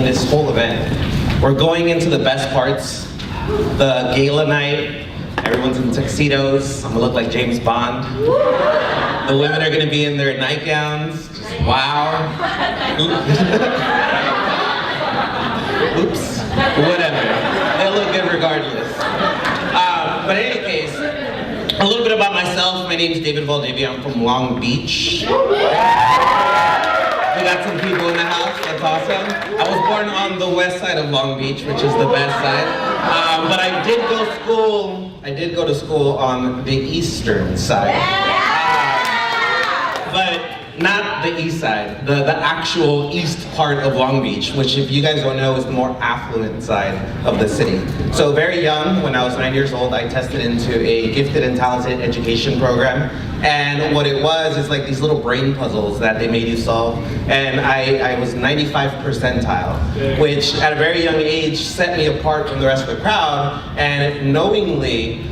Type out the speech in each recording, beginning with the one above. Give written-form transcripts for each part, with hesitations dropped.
this whole event. We're going into the best parts, the gala night. Everyone's in tuxedos. I'm gonna look like James Bond. The women are gonna be in their nightgowns. Just wow. Oops. Whatever. They'll look good regardless. But in any case, a little bit about myself. My name's David Valdivia. I'm from Long Beach. We got some people in the house. That's awesome. I was born on the west side of Long Beach, which is the best side. But I did go to school on the eastern side. But not the east side, the actual east part of Long Beach, which if you guys don't know is the more affluent side of the city. So very young, when I was 9 years old, I tested into a gifted and talented education program. And what it was is like these little brain puzzles that they made you solve. And I was 95 percentile, which at a very young age set me apart from the rest of the crowd and knowingly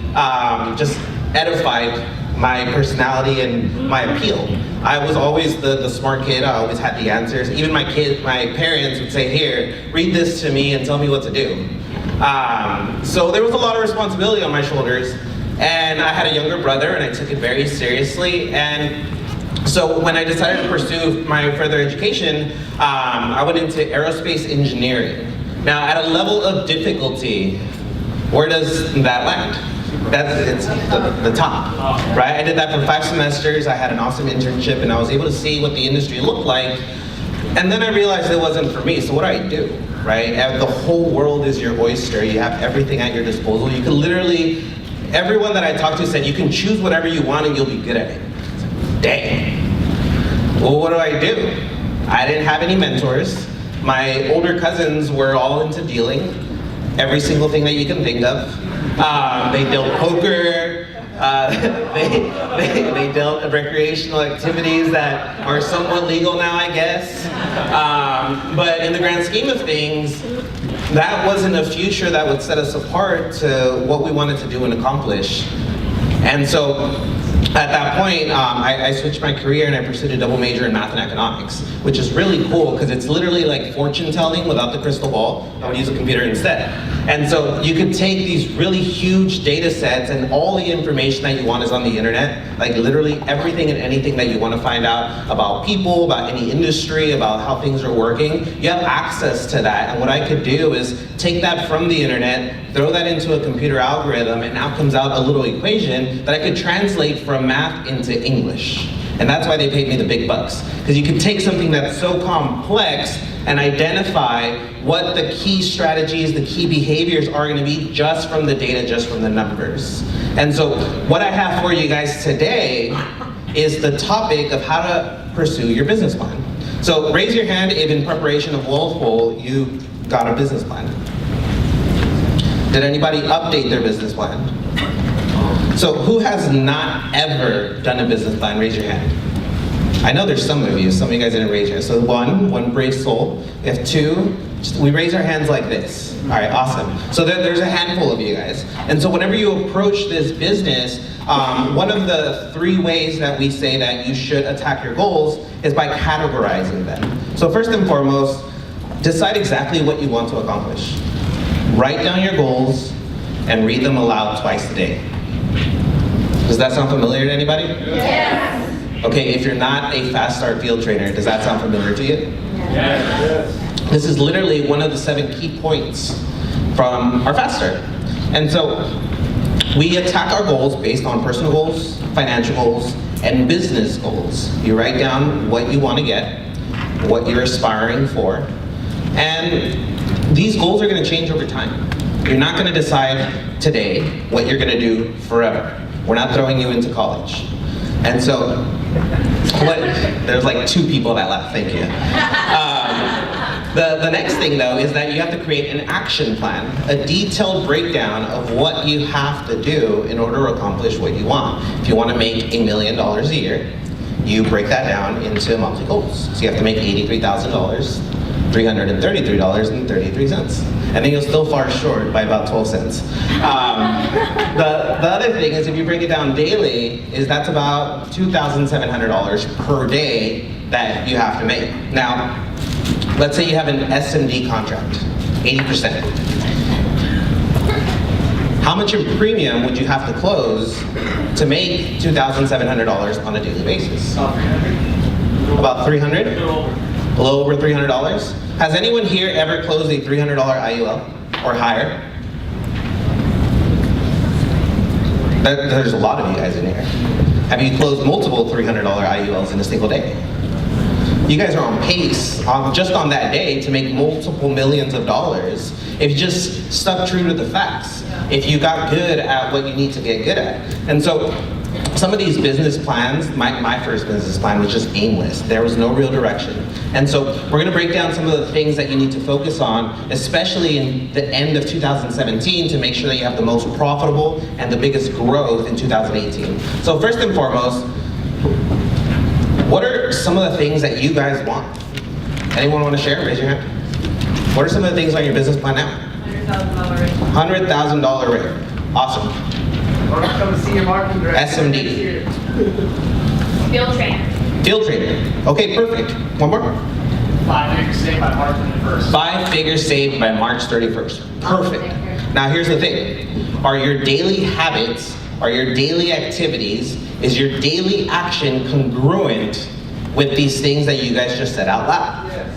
just edified my personality and my appeal. I was always the smart kid. I always had the answers. Even my parents would say, here, read this to me and tell me what to do. So there was a lot of responsibility on my shoulders. And I had a younger brother and I took it very seriously. And so when I decided to pursue my further education, I went into aerospace engineering. Now at a level of difficulty, where does that land? It's the top, right? I did that for 5 semesters. I had an awesome internship and I was able to see what the industry looked like. And then I realized it wasn't for me, so what do? Right? And the whole world is your oyster. You have everything at your disposal. You can literally, everyone that I talked to said, you can choose whatever you want and you'll be good at it. Dang. Well, what do? I didn't have any mentors. My older cousins were all into dealing. Every single thing that you can think of. They dealt poker, they dealt recreational activities that are somewhat legal now, I guess. But in the grand scheme of things, that wasn't a future that would set us apart to what we wanted to do and accomplish. And so at that point, I switched my career and I pursued a double major in math and economics, which is really cool because it's literally like fortune telling without the crystal ball. I would use a computer instead. And so you could take these really huge data sets and all the information that you want is on the internet, like literally everything and anything that you want to find out about people, about any industry, about how things are working. You have access to that. And what I could do is take that from the internet, throw that into a computer algorithm, and out comes out a little equation that I could translate from math into English. And that's why they paid me the big bucks. Because you can take something that's so complex and identify what the key strategies, the key behaviors are going to be just from the data, just from the numbers. And so what I have for you guys today is the topic of how to pursue your business plan. So raise your hand if in preparation of Walpole you got a business plan. Did anybody update their business plan? So who has not ever done a business plan? Raise your hand. I know there's some of you guys didn't raise your hand. So one brave soul. We have 2, we raise our hands like this. All right, awesome. So there's a handful of you guys. And so whenever you approach this business, one of the 3 ways that we say that you should attack your goals is by categorizing them. So first and foremost, decide exactly what you want to accomplish. Write down your goals and read them aloud twice a day. Does that sound familiar to anybody? Yes. Okay, if you're not a fast start field trainer, does that sound familiar to you? Yes. This is literally one of the 7 key points from our fast start. And so we attack our goals based on personal goals, financial goals, and business goals. You write down what you want to get, what you're aspiring for, and these goals are going to change over time. You're not going to decide today what you're going to do forever. We're not throwing you into college. And so, there's like 2 people that laughed, thank you. The next thing though is that you have to create an action plan, a detailed breakdown of what you have to do in order to accomplish what you want. If you want to make $1 million a year, you break that down into monthly goals. So you have to make $83,000, $333.33. And then you'll still fall short by about 12 cents. The other thing is if you break it down daily, is that's about $2,700 per day that you have to make. Now, Let's say you have an SMD contract, 80%. How much in premium would you have to close to make $2,700 on a daily basis? About 300? A little over $300? Has anyone here ever closed a $300 IUL or higher? There's a lot of you guys in here. Have you closed multiple $300 IULs in a single day? You guys are on pace, just on that day, to make multiple millions of dollars if you just stuck true to the facts. If you got good at what you need to get good at. And so, some of these business plans, my first business plan was just aimless. There was no real direction. And so we're gonna break down some of the things that you need to focus on, especially in the end of 2017, to make sure that you have the most profitable and the biggest growth in 2018. So first and foremost, what are some of the things that you guys want? Anyone want to share? Raise your hand. What are some of the things on your business plan now? $100,000 rate. $100,000 rate. Awesome. Or come and see your marketing director. SMD. Field trainer. Field trainer. Okay, perfect. One more. 5 figures saved by March 31st. 5 figures saved by March 31st. Perfect. Now here's the thing. Are your daily habits, are your daily activities, is your daily action congruent with these things that you guys just said out loud? Yes.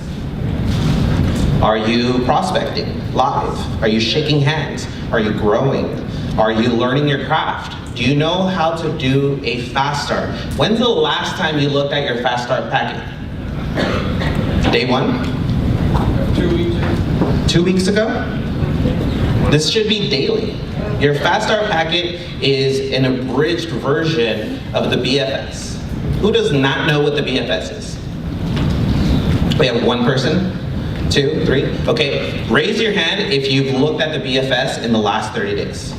Are you prospecting live? Are you shaking hands? Are you growing? Are you learning your craft? Do you know how to do a fast start? When's the last time you looked at your fast start packet? Day one? 2 weeks ago. 2 weeks ago? This should be daily. Your fast start packet is an abridged version of the BFS. Who does not know what the BFS is? We have one person, 2, 3. Okay, raise your hand if you've looked at the BFS in the last 30 days.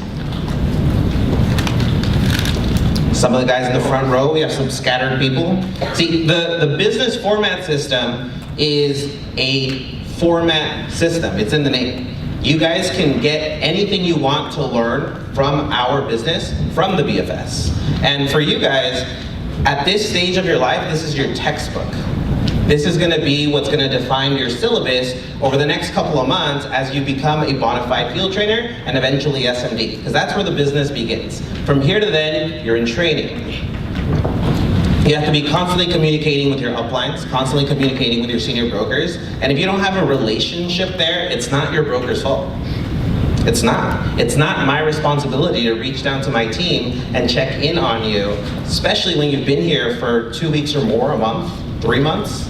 Some of the guys in the front row, we have some scattered people. See, the business format system is a format system. It's in the name. You guys can get anything you want to learn from our business from the BFS. And for you guys, at this stage of your life, this is your textbook. This is gonna be what's gonna define your syllabus over the next couple of months as you become a bona fide field trainer and eventually SMD, because that's where the business begins. From here to then, you're in training. You have to be constantly communicating with your uplines, constantly communicating with your senior brokers, and if you don't have a relationship there, it's not your broker's fault. It's not. It's not my responsibility to reach down to my team and check in on you, especially when you've been here for 2 weeks or more, a month, 3 months.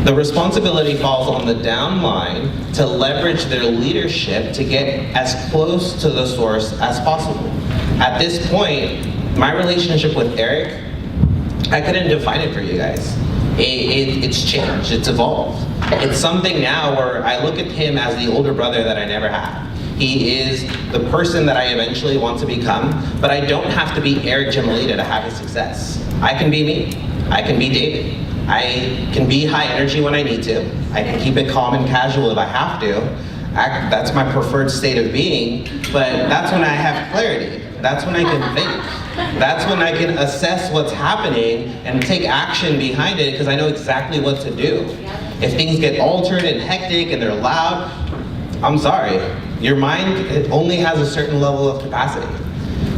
The responsibility falls on the downline to leverage their leadership to get as close to the source as possible. At this point, my relationship with Eric, I couldn't define it for you guys. It's changed, it's evolved. It's something now where I look at him as the older brother that I never had. He is the person that I eventually want to become, but I don't have to be Eric Gemelita to have his success. I can be me, I can be David. I can be high energy when I need to. I can keep it calm and casual if I have to. That's my preferred state of being, but that's when I have clarity. That's when I can think. That's when I can assess what's happening and take action behind it because I know exactly what to do. If things get altered and hectic and they're loud, I'm sorry. Your mind, it only has a certain level of capacity.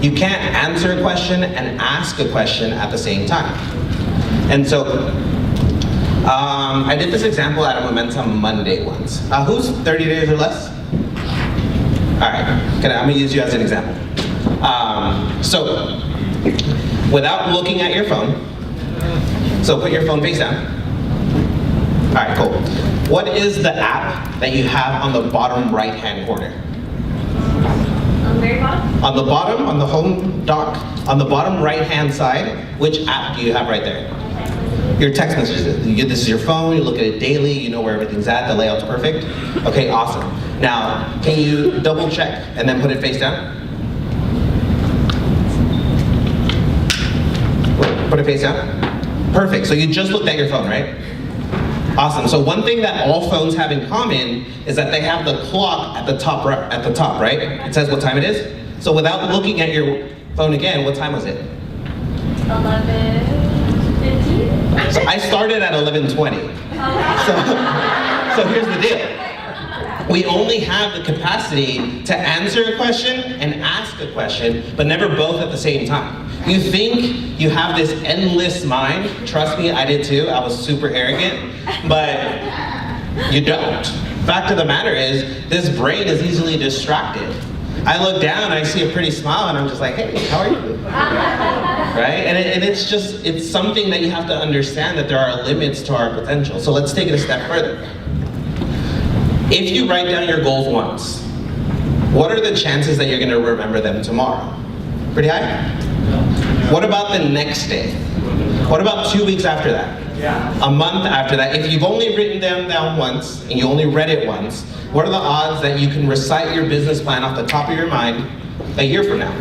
You can't answer a question and ask a question at the same time. And so, I did this example at a Momentum Monday once. Who's 30 days or less? All right, I'm gonna use you as an example. So, without looking at your phone, so put your phone face down. All right, cool. What is the app that you have on the bottom right-hand corner? On the very bottom? On the bottom, on the home dock, on the bottom right-hand side, which app do you have right there? Your text messages. This is your phone, you look at it daily, you know where everything's at, the layout's perfect. Okay, awesome. Now, can you double check and then put it face down? Put it face down? Perfect, so you just looked at your phone, right? Awesome, so one thing that all phones have in common is that they have the clock at the top, right? It says what time it is. So without looking at your phone again, what time was it? 11:15. So I started at 11:20. So So here's the deal. We only have the capacity to answer a question and ask a question, but never both at the same time. You think you have this endless mind. Trust me, I did too. I was super arrogant, but you don't. Fact of the matter is, this brain is easily distracted. I look down, I see a pretty smile, and I'm just like, hey, how are you? Right? And it's something that you have to understand, that there are limits to our potential. So let's take it a step further. If you write down your goals once, what are the chances that you're going to remember them tomorrow? Pretty high? What about the next day? What about 2 weeks after that? Yeah. A month after that? If you've only written them down once and you only read it once, what are the odds that you can recite your business plan off the top of your mind a year from now?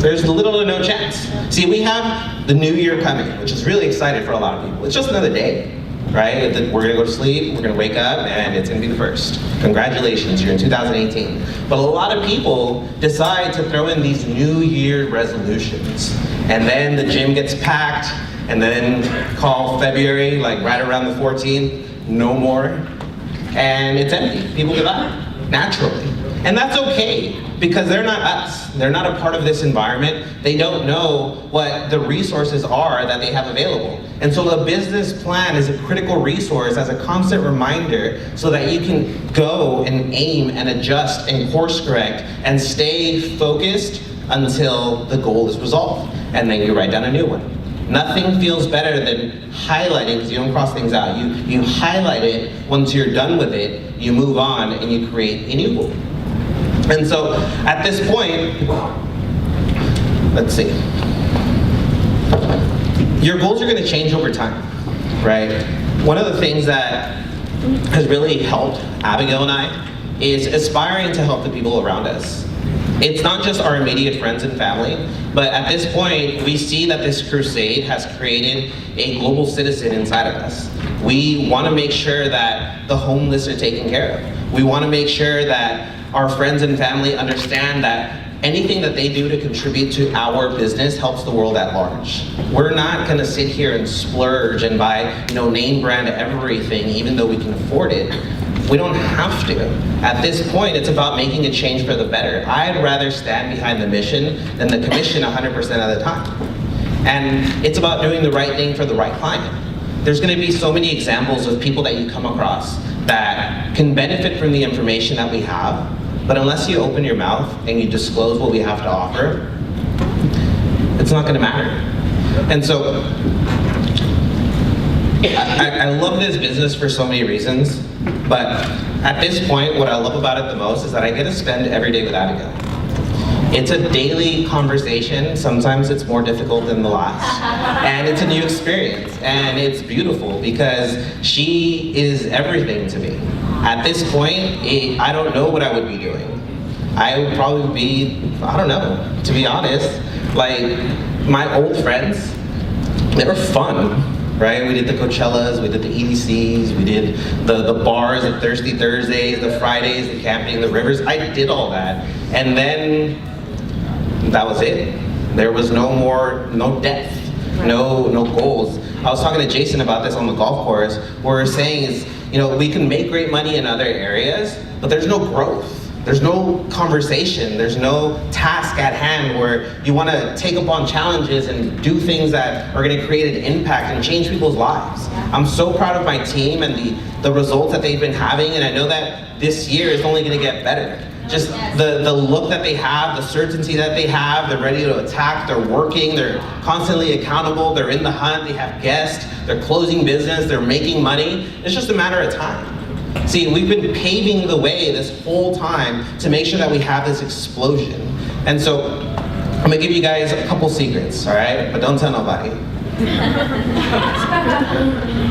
There's little to no chance. See, we have the new year coming, which is really exciting for a lot of people. It's just another day. Right? We're gonna go to sleep, we're gonna wake up, and it's gonna be the first. Congratulations, you're in 2018. But a lot of people decide to throw in these New Year resolutions. And then the gym gets packed, and then call February, like right around the 14th, no more. And it's empty. People give up, naturally. And that's okay, because they're not us. They're not a part of this environment. They don't know what the resources are that they have available. And so the business plan is a critical resource as a constant reminder so that you can go and aim and adjust and course correct and stay focused until the goal is resolved. And then you write down a new one. Nothing feels better than highlighting, because you don't cross things out. You highlight it. Once you're done with it, you move on and you create a new goal. And so at this point, let's see. Your goals are going to change over time, right? One of the things that has really helped Abigail and I is aspiring to help the people around us. It's not just our immediate friends and family, but at this point, we see that this crusade has created a global citizen inside of us. We want to make sure that the homeless are taken care of. We want to make sure that our friends and family understand that anything that they do to contribute to our business helps the world at large. We're not going to sit here and splurge and buy, name brand everything, even though we can afford it. We don't have to. At this point, it's about making a change for the better. I'd rather stand behind the mission than the commission 100% of the time. And it's about doing the right thing for the right client. There's going to be so many examples of people that you come across that can benefit from the information that we have, but unless you open your mouth and you disclose what we have to offer, it's not going to matter. And so, I love this business for so many reasons, but at this point, what I love about it the most is that I get to spend every day with Abigail. It's a daily conversation. Sometimes it's more difficult than the last. And it's a new experience. And it's beautiful because she is everything to me. At this point, I don't know what I would be doing. I would probably be, I don't know, to be honest. Like, my old friends, they were fun. Right? We did the Coachellas, we did the EDCs, we did the bars, the Thirsty Thursdays, the Fridays, the camping, the rivers. I did all that. And then that was it. There was no depth, no goals. I was talking to Jason about this on the golf course. What we're saying is, we can make great money in other areas, but there's no growth. There's no conversation, there's no task at hand where you want to take up on challenges and do things that are going to create an impact and change people's lives. I'm so proud of my team and the results that they've been having, and I know that this year is only going to get better. Just the look that they have, the certainty that they have, they're ready to attack, they're working, they're constantly accountable, they're in the hunt, they have guests, they're closing business, they're making money. It's just a matter of time. See, we've been paving the way this whole time to make sure that we have this explosion. And so, I'm gonna give you guys a couple secrets, all right? But don't tell nobody. You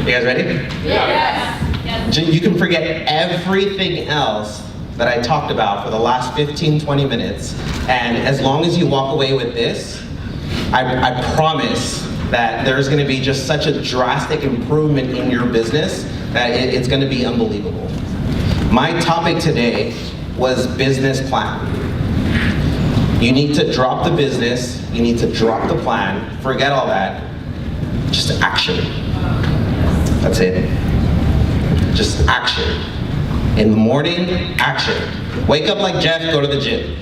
guys ready? Yes. You can forget everything else that I talked about for the last 15, 20 minutes. And as long as you walk away with this, I promise that there's gonna be just such a drastic improvement in your business that it's gonna be unbelievable. My topic today was business plan. You need to drop the business, you need to drop the plan, forget all that, just action. That's it. Just action. In the morning, action. Wake up like Jeff, go to the gym.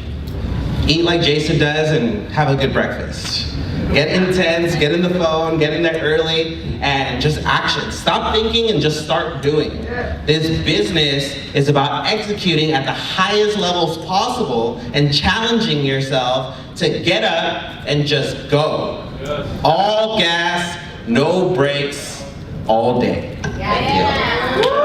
Eat like Jason does and have a good breakfast. Get intense, get in the phone, get in there early, and just action. Stop thinking and just start doing. This business is about executing at the highest levels possible and challenging yourself to get up and just go. All gas, no brakes, all day. Thank you.